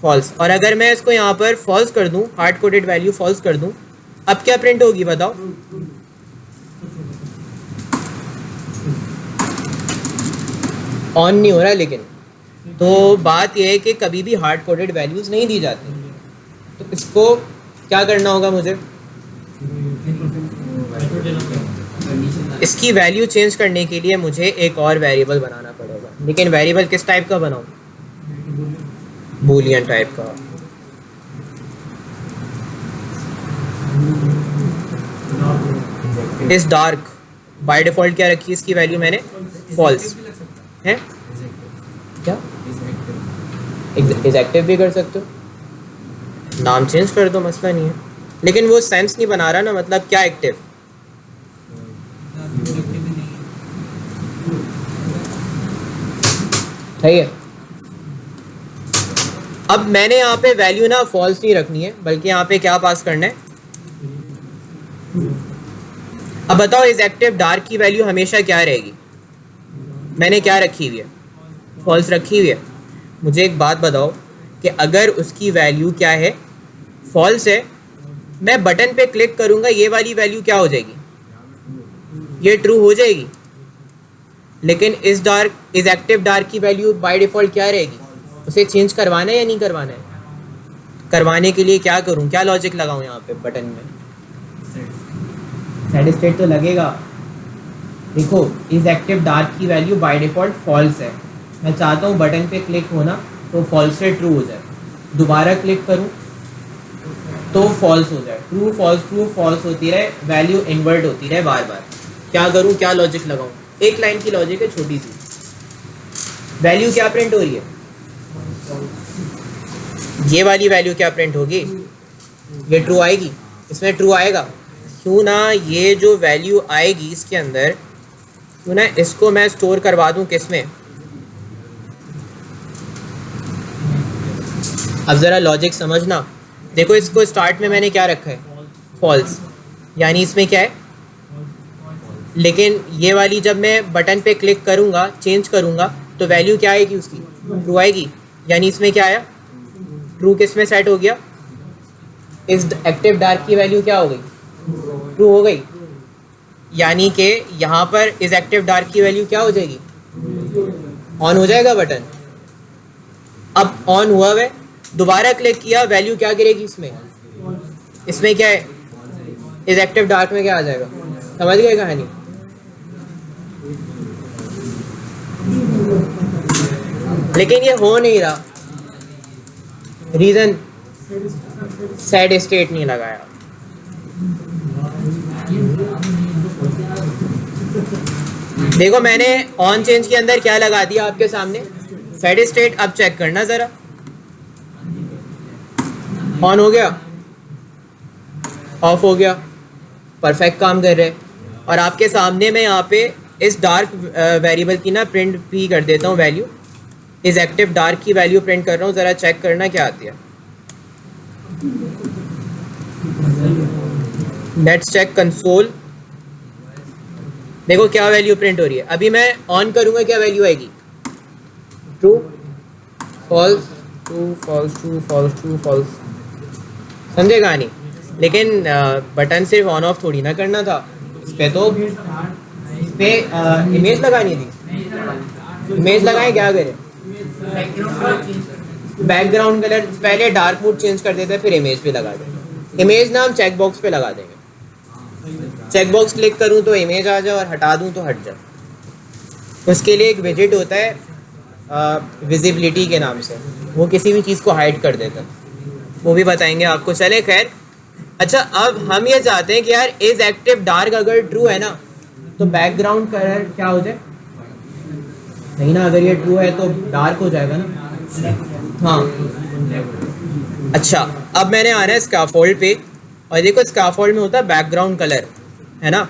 फॉल्स। और अगर मैं इसको यहाँ पर फॉल्स कर दूँ, हार्ड कोडेड वैल्यू फॉल्स कर दूँ, अब क्या प्रिंट होगी बताओ? ऑन नहीं हो रहा है। लेकिन तो बात यह है कि कभी भी हार्ड कोडेड वैल्यूज नहीं दी जाती। तो इसको क्या करना होगा मुझे? इसकी वैल्यू चेंज करने के लिए मुझे एक और वेरिएबल बनाना पड़ेगा। लेकिन वेरिएबल किस टाइप का बनाऊं? बूलियन टाइप का। इस डार्क बाय डिफॉल्ट क्या रखी इसकी वैल्यू मैंने? फॉल्स है। क्या एक्टिव भी कर सकते हो, नाम चेंज कर दो, मसला नहीं है। लेकिन वो सेंस नहीं बना रहा ना, मतलब क्या एक्टिव? सही है। अब मैंने यहाँ पे वैल्यू ना फॉल्स नहीं रखनी है, बल्कि यहाँ पे क्या पास करना है? अब बताओ इस एक्टिव डार्क की वैल्यू हमेशा क्या रहेगी? मैंने क्या रखी हुई है? फॉल्स रखी हुई है। मुझे एक बात बताओ कि अगर उसकी वैल्यू क्या है? फॉल्स है। मैं बटन पे क्लिक करूंगा, ये वाली वैल्यू क्या हो जाएगी? ये ट्रू हो जाएगी। लेकिन इस एक्टिव डार्क की वैल्यू बाय डिफॉल्ट क्या रहेगी? उसे चेंज करवाना है या नहीं करवाना है? करवाने के लिए क्या करूं? क्या लॉजिक लगाऊं यहाँ पे बटन में? सेट स्टेट तो लगेगा। देखो इस एक्टिव डार्क की वैल्यू बाय डिफॉल्ट फॉल्स है। मैं चाहता हूँ बटन पे क्लिक होना तो फॉल्स से ट्रू हो जाए, दोबारा क्लिक करूँ तो फॉल्स हो जाए। ट्रू फॉल्स होती रहे, वैल्यू इन्वर्ट होती रहे बार बार। क्या करूँ? क्या लॉजिक लगाऊँ? एक लाइन की लॉजिक है छोटी सी। वैल्यू क्या प्रिंट हो रही है? ये वाली वैल्यू क्या प्रिंट होगी? ये ट्रू आएगी। इसमें ट्रू आएगा। क्यों ना ये जो वैल्यू आएगी इसके अंदर, क्यों ना इसको मैं स्टोर करवा दूं किसमें? अब ज़रा लॉजिक समझना। देखो इसको स्टार्ट में मैंने क्या रखा है? फॉल्स, यानी इसमें क्या है? लेकिन ये वाली जब मैं बटन पे क्लिक करूँगा, चेंज करूँगा, तो वैल्यू क्या आएगी उसकी? ट्रू आएगी। यानी इसमें क्या आया? ट्रू किस में सेट हो गया? इस एक्टिव डार्क की वैल्यू क्या हो गई? ट्रू हो गई। यानी कि यहाँ पर इस एक्टिव डार्क की वैल्यू क्या हो जाएगी? ऑन हो जाएगा बटन। अब ऑन हुआ है, दोबारा क्लिक किया, वैल्यू क्या गिरेगी इसमें? इसमें क्या है? इस एक्टिव डार्क में क्या आ जाएगा? समझ गए कहानी? लेकिन ये हो नहीं रहा। रीजन सेट स्टेट नहीं लगाया। देखो मैंने ऑन चेंज के अंदर क्या लगा दिया आपके सामने? Set state. अब चेक करना जरा, ऑन हो गया, ऑफ हो गया, परफेक्ट काम कर रहे हैं। और आपके सामने मैं यहाँ पे इस डार्क वेरिएबल की ना प्रिंट भी कर देता हूँ वैल्यू। इस एक्टिव डार्क की वैल्यू प्रिंट कर रहा हूँ, ज़रा चेक करना क्या आती है। Let's check console. देखो क्या वैल्यू प्रिंट हो रही है। अभी मैं ऑन करूंगा, क्या वैल्यू आएगी? True false, true false, true false, true false. समझे कहानी? लेकिन बटन सिर्फ ऑन ऑफ थोड़ी ना करना था, इस पे तो इस पे इमेज लगानी थी। इमेज लगाएं, क्या करें? बैकग्राउंड कलर पहले डार्क मोड चेंज कर देते हैं, फिर इमेज पे लगा देंगे। इमेज ना हम चेक बॉक्स पे लगा देंगे। चेक बॉक्स क्लिक करूं तो इमेज आ जाए और हटा दूं तो हट जाए। उसके लिए एक विजिट होता है विजिबिलिटी के नाम से, वो किसी भी चीज़ को हाइड कर देता है, वो भी बताएंगे आपको। चले खैर। अच्छा, अब हम ये चाहते हैं कि यार इज एक्टिव डार्क अगर ट्रू है ना तो बैकग्राउंड कलर क्या हो जाए? नहीं ना, अगर ये ट्रू है तो डार्क हो जाएगा ना। हाँ, अच्छा, अब मैंने आना है स्कैफोल्ड पे, और देखो स्कैफोल्ड में होता है बैकग्राउंड कलर, है ना?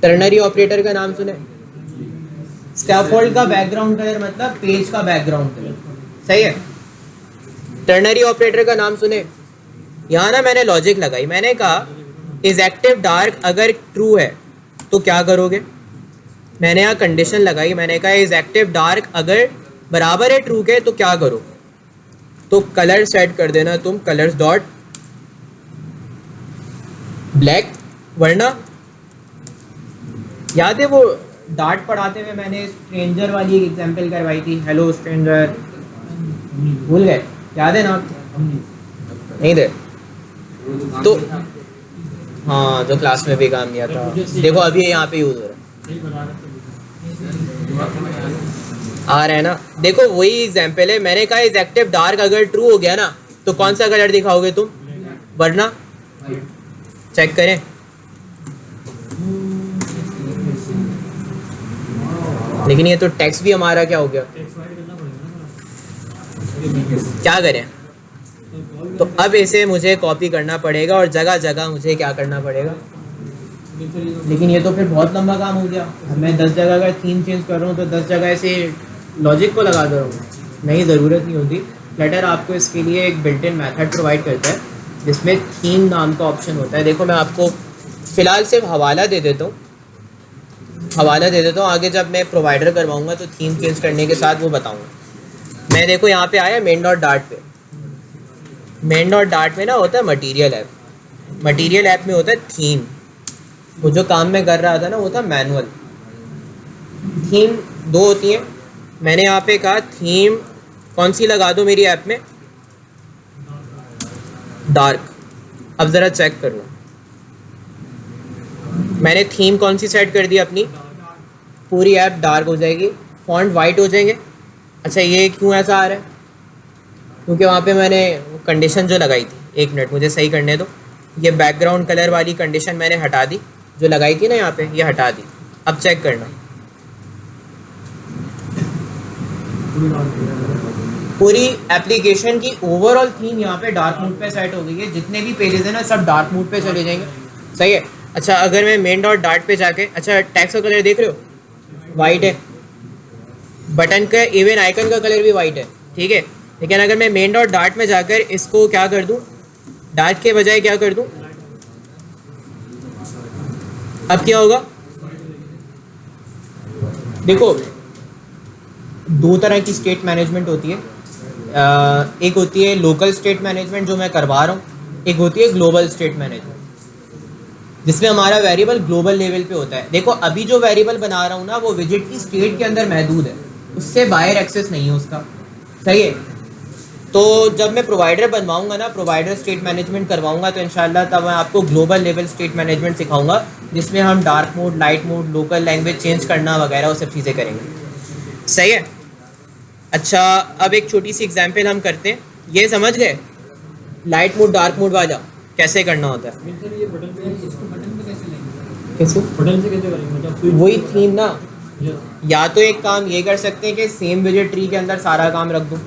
टर्नरी ऑपरेटर का नाम सुने? स्कैफोल्ड का बैकग्राउंड कलर मतलब पेज का बैकग्राउंड कलर, सही है? टर्नरी ऑपरेटर का नाम सुने? यहाँ ना मैंने लॉजिक लगाई, मैंने कहा इज एक्टिव डार्क अगर ट्रू है तो क्या करोगे? मैंने यहाँ कंडीशन लगाई, मैंने कहा इज एक्टिव डार्क अगर बराबर है ट्रू के तो क्या करो? तो कलर सेट कर देना तुम, कलर्स डॉट ब्लैक। वरना याद है वो डार्ट पढ़ाते हुए मैंने स्ट्रेंजर वाली एक एग्जांपल करवाई थी, हेलो स्ट्रेंजर, भूल गए? याद है ना आपको? नहीं दे तो हाँ, जो क्लास में भी काम किया था। देखो अभी यहाँ पे यूज हो रहा है, आ रहा है ना? देखो वही एग्जांपल है। मैंने कहा इज एक्टिव डार्क अगर ट्रू हो गया ना तो कौन सा कलर दिखाओगे तुम? वरना चेक करें, लेकिन ये तो टेक्स्ट भी हमारा क्या हो गया? क्या करें? तो अब इसे मुझे कॉपी करना पड़ेगा और जगह जगह मुझे क्या करना पड़ेगा? लेकिन ये तो फिर बहुत लंबा काम हो गया। अब मैं 10 जगह का थीम चेंज कर रहा हूँ तो 10 जगह ऐसे लॉजिक को लगा दे रहा हूँ, नहीं, ज़रूरत नहीं होती। फ्लटर आपको इसके लिए एक बिल्ट इन मेथड प्रोवाइड करता है जिसमें थीम नाम का ऑप्शन होता है। देखो मैं आपको फ़िलहाल सिर्फ हवाला दे देता हूँ, आगे जब मैं प्रोवाइडर करवाऊँगा तो थीम चेंज करने के साथ वो बताऊँगा। मैं देखो यहाँ पे आया मेन डॉट डार्ट पे, मेन डॉट डार्ट में ना होता है मटीरियल ऐप, मटीरियल ऐप में होता है थीम। वो जो काम मैं कर रहा था ना वो था मैनुअल। थीम 2 होती हैं। मैंने यहाँ पे कहा थीम कौन सी लगा दो मेरी ऐप में? डार्क। अब ज़रा चेक कर लो, मैंने थीम कौन सी सेट कर दी अपनी? पूरी ऐप डार्क हो जाएगी, फॉन्ट वाइट हो जाएंगे। अच्छा, ये क्यों ऐसा आ रहा है? क्योंकि वहाँ पे मैंने कंडीशन जो लगाई थी, एक मिनट मुझे सही करने दो, ये बैकग्राउंड कलर वाली कंडीशन मैंने हटा दी, जो लगाई थी ना यहाँ पे, ये हटा दी। अब चेक करना, पूरी एप्लीकेशन की ओवरऑल थीम यहाँ पे डार्क मोड पे सेट हो गई है। जितने भी पेजेस हैं ना सब डार्क मोड पे चले जाएंगे, सही है? अच्छा, अगर मैं मेन डॉट डार्ट पे जाके, अच्छा टेक्स्ट का कलर देख रहे हो, वाइट है, बटन का इवन आइकन का कलर भी वाइट है, ठीक है? लेकिन अगर मैं मेन डॉट डार्ट में जाकर इसको क्या कर दूं, डार्क के बजाय क्या कर दूं, अब क्या होगा? देखो 2 तरह की स्टेट मैनेजमेंट होती है। एक होती है लोकल स्टेट मैनेजमेंट जो मैं करवा रहा हूँ, एक होती है ग्लोबल स्टेट मैनेजमेंट जिसमें हमारा वेरिएबल ग्लोबल लेवल पे होता है। देखो अभी जो वेरिएबल बना रहा हूँ ना वो विजिट की स्टेट के अंदर महदूद है, उससे बाहर एक्सेस नहीं है उसका, सही है? तो जब मैं प्रोवाइडर बनवाऊंगा ना, प्रोवाइडर स्टेट मैनेजमेंट करवाऊंगा तो इंशाल्लाह तब मैं आपको ग्लोबल लेवल स्टेट मैनेजमेंट सिखाऊंगा जिसमें हम dark mode, light mode, local language change करना वगैरह वो सब चीज़ें करेंगे, सही है? अच्छा, अब एक छोटी सी एग्जांपल हम करते हैं। ये समझ गए लाइट मोड डार्क मोड वाला कैसे करना होता है? कैसे वही थीम ना, या तो एक काम ये कर सकते हैं कि सेम विजिट ट्री के अंदर सारा काम रख दूँ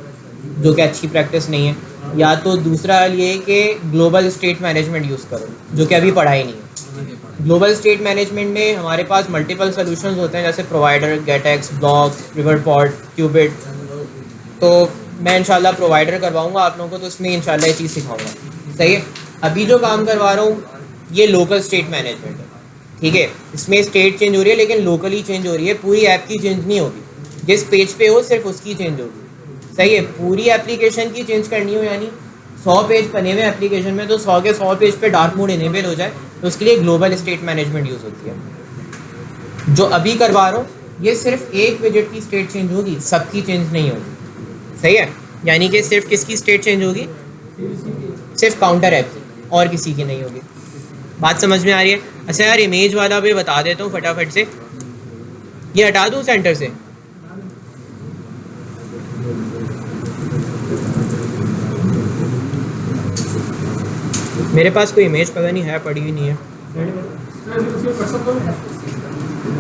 जो कि अच्छी प्रैक्टिस नहीं है, या तो दूसरा ये कि ग्लोबल स्टेट मैनेजमेंट यूज़ करो जो कि अभी पढ़ाई नहीं है। ग्लोबल स्टेट मैनेजमेंट में हमारे पास मल्टीपल सॉल्यूशंस होते हैं जैसे प्रोवाइडर, गेटएक्स, ब्लॉक, रिवरपॉड, क्यूबिट। तो मैं इंशाल्लाह प्रोवाइडर करवाऊँगा आप लोगों को, तो उसमें इंशाल्लाह ये चीज़ सिखाऊंगा। सही है। अभी जो काम करवा रहा हूँ ये लोकल स्टेट मैनेजमेंट है, ठीक है। इसमें स्टेट चेंज हो रही है लेकिन लोकली चेंज हो रही है, पूरी ऐप की चेंज नहीं होगी। जिस पेज पे हो सिर्फ उसकी चेंज होगी। सही है। पूरी एप्लीकेशन की चेंज करनी हो, यानी 100 पेज बने हुए एप्लीकेशन में, तो 100 के 100 पेज पे डार्क मोड इनेबल हो जाए, तो उसके लिए ग्लोबल स्टेट मैनेजमेंट यूज़ होती है। जो अभी करवा रहा हूँ ये सिर्फ एक विजेट की स्टेट चेंज होगी, सबकी चेंज नहीं होगी। सही है। यानी कि सिर्फ किसकी स्टेट चेंज होगी? सिर्फ काउंटर ऐप की, और किसी की नहीं होगी। बात समझ में आ रही है? अच्छा यार, इमेज वाला भी बता देता हूँ फटाफट से। ये हटा दूँ सेंटर से? मेरे पास कोई इमेज पता नहीं है, पड़ी हुई नहीं है।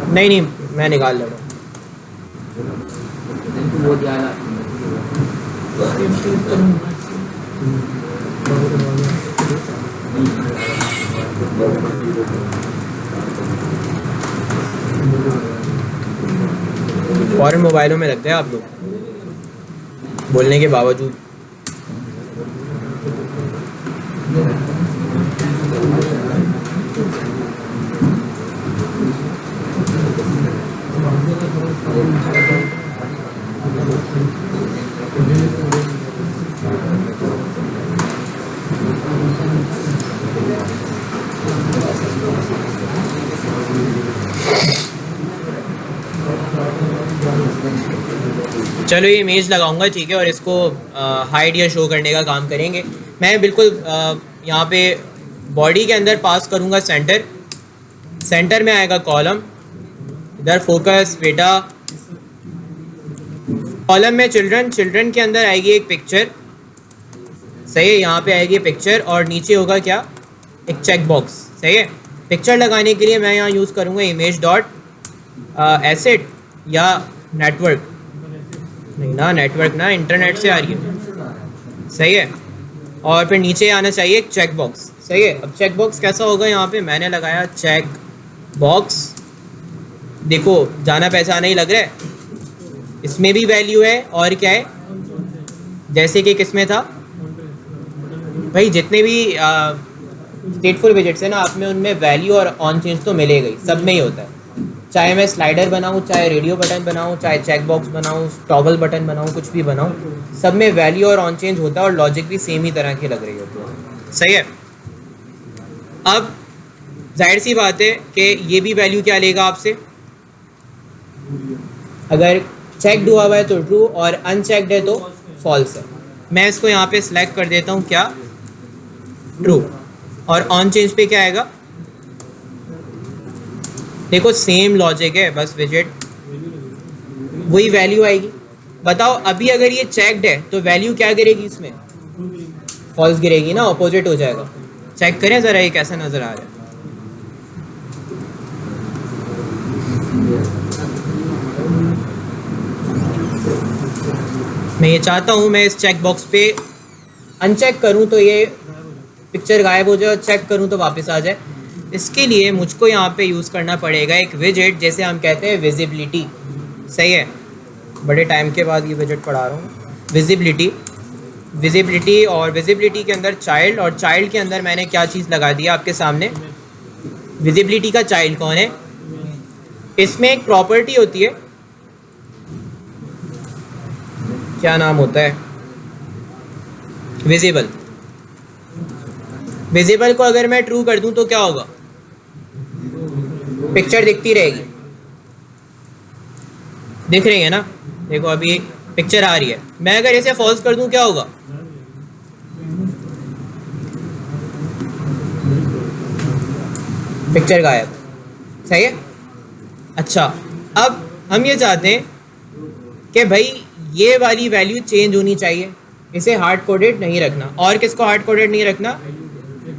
नहीं नहीं, मैं निकाल ले रहा हूँ। फॉरेन मोबाइलों में लगते हैं आप लोग बोलने के बावजूद। चलो ये इमेज लगाऊंगा, ठीक है, और इसको हाइड या शो करने का काम करेंगे। मैं बिल्कुल यहाँ पे बॉडी के अंदर पास करूँगा सेंटर। सेंटर में आएगा कॉलम, इधर फोकस बेटा। कॉलम में चिल्ड्रन, चिल्ड्रन के अंदर आएगी एक पिक्चर। सही है। यहाँ पे आएगी पिक्चर और नीचे होगा क्या? एक चेक बॉक्स। सही है। पिक्चर लगाने के लिए मैं यहाँ यूज़ करूँगा इमेज डॉट एसेट या नेटवर्क। नहीं ना, नेटवर्क ना, इंटरनेट से आ रही है। सही है। और फिर नीचे आना चाहिए एक चेक बॉक्स। सही है। अब चेक बॉक्स कैसा होगा? यहाँ पे मैंने लगाया चेक बॉक्स। देखो जाना पहचाना ही लग रहा है। इसमें भी वैल्यू है और क्या है, जैसे कि किसमें था भाई, जितने भी स्टेटफुल विजेट्स है ना आप में, उनमें वैल्यू और ऑन चेंज तो मिलेगा ही, सब में ही होता है। चाहे मैं स्लाइडर बनाऊँ, चाहे रेडियो बटन बनाऊँ, चाहे चेक बॉक्स बनाऊँ, टॉगल बटन बनाऊँ, कुछ भी बनाऊँ, सब में वैल्यू और ऑन चेंज होता है और लॉजिक भी सेम ही तरह की लग रही होती है। सही है। अब जाहिर सी बात है कि ये भी वैल्यू क्या लेगा आपसे? अगर चेकड हुआ है तो ट्रू और अनचेकड है तो फॉल्स है। मैं इसको यहाँ पे सिलेक्ट कर देता हूँ क्या? ट्रू। और ऑन चेंज पे क्या आएगा? देखो सेम लॉजिक है, बस विजेट वही वैल्यू आएगी। बताओ अभी अगर ये चेकड है तो वैल्यू क्या गिरेगी इसमें? फॉल्स गिरेगी ना, अपोजिट हो जाएगा। चेक करें ज़रा ये कैसा नज़र आ रहा है। मैं ये चाहता हूँ मैं इस चेक बॉक्स पे अनचेक करूँ तो ये पिक्चर गायब हो जाए, और चेक करूँ तो वापस आ जाए। इसके लिए मुझको यहाँ पे यूज़ करना पड़ेगा एक विजेट, जैसे हम कहते हैं विजिबिलिटी। सही है। बड़े टाइम के बाद ये विजेट पढ़ा रहा हूँ। विजिबिलिटी, विजिबिलिटी, और विजिबिलिटी के अंदर चाइल्ड, और चाइल्ड के अंदर मैंने क्या चीज़ लगा दिया आपके सामने? विजिबिलिटी का चाइल्ड कौन है? इसमें एक प्रॉपर्टी होती है, क्या नाम होता है? विजिबल। विजिबल को अगर मैं ट्रू कर दूं तो क्या होगा? पिक्चर दिखती रहेगी। दिख रही है ना? देखो अभी पिक्चर आ रही है। मैं अगर इसे फॉल्स कर दूं क्या होगा? पिक्चर गायब। सही है। अच्छा, अब हम ये चाहते हैं कि भाई ये वाली वैल्यू चेंज होनी चाहिए, इसे हार्ड कोडेड नहीं रखना। और किसको हार्ड कोडेड नहीं रखना?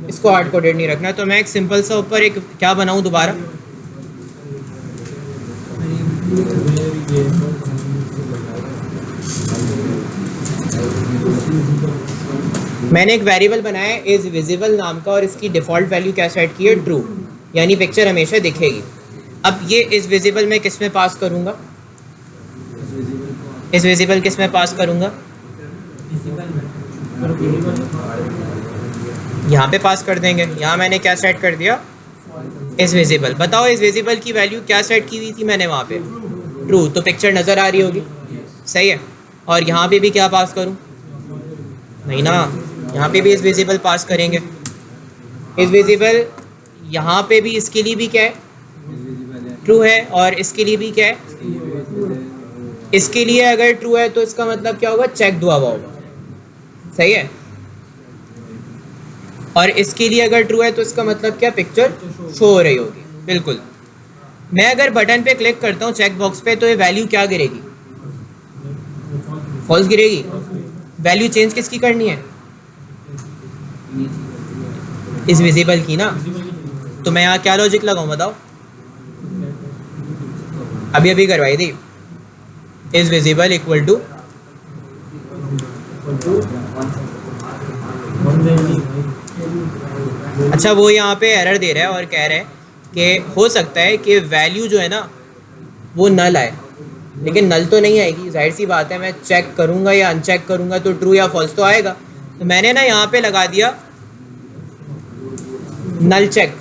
इसको हार्ड कोडेड नहीं रखना। तो मैं एक सिंपल सा ऊपर एक क्या बनाऊं दोबारा? मैंने एक वेरिएबल बनाया है इज विजिबल नाम का, और इसकी डिफ़ॉल्ट वैल्यू क्या सेट की है? ट्रू, यानी पिक्चर हमेशा दिखेगी। अब ये इज विजिबल मैं किस में पास करूंगा? इस विजिबल किस में पास करूंगा? यहाँ पे पास कर देंगे। यहाँ मैंने क्या सेट कर दिया, इज विजिबल। बताओ इज विजिबल की वैल्यू क्या सेट की हुई थी मैंने वहाँ पे, ट्रू। तो पिक्चर नज़र आ रही होगी, सही है। और यहाँ पे भी क्या पास करूँ, नहीं ना, यहाँ पे भी इज विजिबल पास करेंगे। इज विजिबल यहाँ पे भी इसके लिए भी क्या है, ट्रू है, और इसके लिए भी क्या है, इसके लिए अगर ट्रू है तो इसका मतलब क्या होगा, चेक हुआ होगा, सही है। और इसके लिए अगर ट्रू है तो इसका मतलब क्या, पिक्चर शो हो रही होगी, बिल्कुल। मैं अगर बटन पे क्लिक करता हूँ चेक बॉक्स पे, तो ये वैल्यू क्या गिरेगी, फॉल्स गिरेगी। वैल्यू चेंज किसकी करनी है, इज विजिबल की ना। तो मैं यहाँ क्या लॉजिक लगाऊं बताओ, अभी अभी करवाई थी, इज विजिबल इक्वल टू अच्छा, वो यहाँ पे एरर दे रहा है और कह रहा है कि हो सकता है कि वैल्यू जो है ना वो नल आए, लेकिन नल तो नहीं आएगी, जाहिर सी बात है। मैं चेक करूँगा या अनचेक करूँगा तो ट्रू या फॉल्स तो आएगा। तो मैंने ना यहाँ पे लगा दिया नल चेक,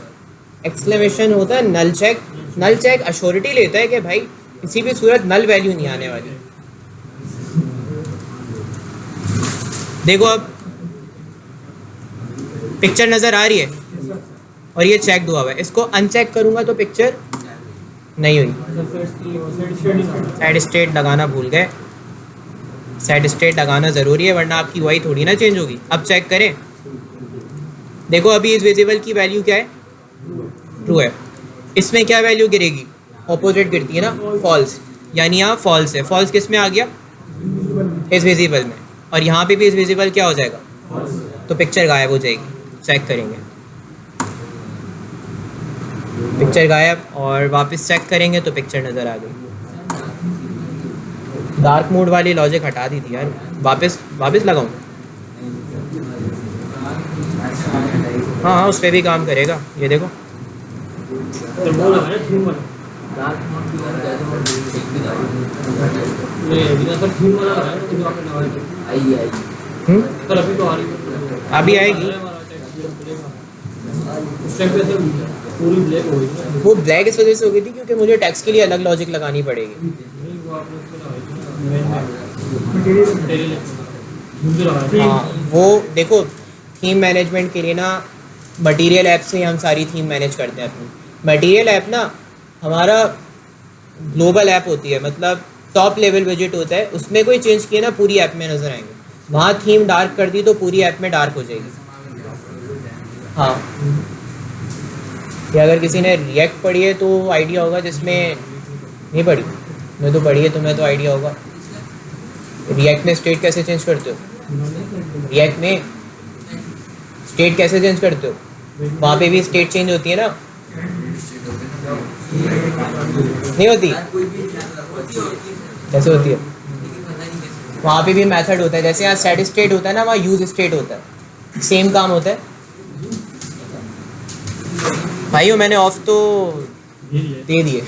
एक्सक्लेमेशन होता है नल चेक। नल चेक अश्योरिटी लेता है कि भाई किसी भी सूरत नल वैल्यू नहीं आने वाली। देखो अब पिक्चर नज़र आ रही है और ये चेक हुआ हुआ है, इसको अनचेक करूँगा तो पिक्चर नहीं हुई। सेट स्टेट लगाना भूल गए, सेट स्टेट लगाना ज़रूरी है वरना आपकी वाई थोड़ी ना चेंज होगी। अब चेक करें, देखो अभी इस विजिबल की वैल्यू क्या है, ट्रू है। इसमें क्या वैल्यू गिरेगी, ऑपोजिट गिरती है ना, फॉल्स, यानी यहाँ फॉल्स है। फॉल्स किस में आ गया, इस विजिबल में। और यहाँ पे भी इस विजिबल क्या हो जाएगा, तो पिक्चर गायब हो जाएगी। चेक करेंगे, पिक्चर गायब, और वापस चेक करेंगे तो पिक्चर नज़र आ गई। डार्क मोड वाली लॉजिक हटा दी थी यार, वापस लगाऊं। हाँ उस पर भी काम करेगा, ये देखो। अभी आएगी, वो ब्लैक इस वजह से हो गई थी क्योंकि मुझे टैक्स के लिए अलग लॉजिक लगानी पड़ेगी। हाँ वो देखो, थीम मैनेजमेंट के लिए ना मटेरियल ऐप से हम सारी थीम मैनेज करते हैं अपनी। मटेरियल ऐप ना हमारा ग्लोबल ऐप होती है, मतलब टॉप लेवल विजिट होता है, उसमें कोई चेंज किए ना पूरी ऐप में नज़र आएंगे। वहाँ थीम डार्क कर दी तो पूरी ऐप में डार्क हो जाएगी। हाँ, या अगर किसी ने रिएक्ट पढ़ी है तो आइडिया होगा, जिसमें नहीं पढ़ी, मैं तो पढ़ी है, तुम्हें तो आइडिया होगा। रिएक्ट में स्टेट कैसे चेंज करते हो, रिएक्ट में स्टेट कैसे चेंज करते हो, वहाँ पे भी स्टेट चेंज होती है ना, नहीं होती, कैसे होती है, वहाँ पे भी मेथड होता है। जैसे यहाँ सेट स्टेट होता है ना, वहाँ यूज स्टेट होता है, सेम काम होता है। भाइयों मैंने ऑफ तो दे दिए।